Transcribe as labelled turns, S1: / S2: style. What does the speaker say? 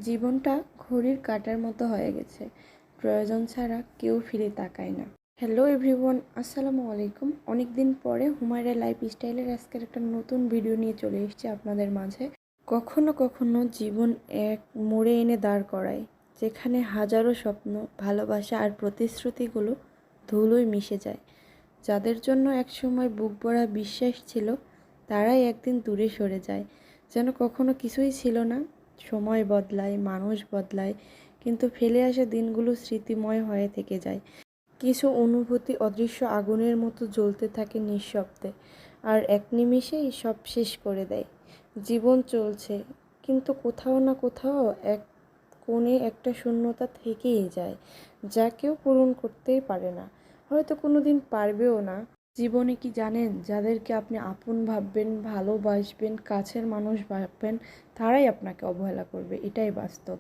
S1: জীবনটা ঘড়ির কাঁটার মতো হয়ে গেছে, প্রয়োজন ছাড়া কেউ ফিরে তাকায় না। হ্যালো এভরিওয়ান, আসসালামু আলাইকুম। অনেক দিন পরে হুমায়রা লাইফস্টাইলের আজকের একটা নতুন ভিডিও নিয়ে চলে এসেছি আপনাদের মাঝে। কখনো কখনো জীবন এক মোড়ে এনে দাঁড় করায়, যেখানে হাজারো স্বপ্ন, ভালোবাসা আর প্রতিশ্রুতিগুলো ধুলোয় মিশে যায়। যাদের জন্য একসময় বুক ভরা বিশ্বাস ছিল, তারাই একদিন দূরে সরে যায়, যেন কখনো কিছুই ছিল না। সময় বদলায়, মানুষ বদলায়, কিন্তু ফেলে আসা দিনগুলো স্মৃতিময় হয়ে থেকে যায়। কিছু অনুভূতি অদৃশ্য আগুনের মতো জ্বলতে থাকে নিঃশব্দে, আর এক নিমিষেই সব শেষ করে দেয়। জীবন চলছে, কিন্তু কোথাও না কোথাও এক কোণে একটা শূন্যতা থেকেই যায়, যা কেউ পূরণ করতেই পারে না, হয়তো কোনো দিন পারবেও না। জীবনে কি জানেন, যাদেরকে আপনি আপন ভাববেন, ভালোবাসবেন, কাছের মানুষ ভাববেন, তারাই আপনাকে অবহেলা করবে, এটাই বাস্তব।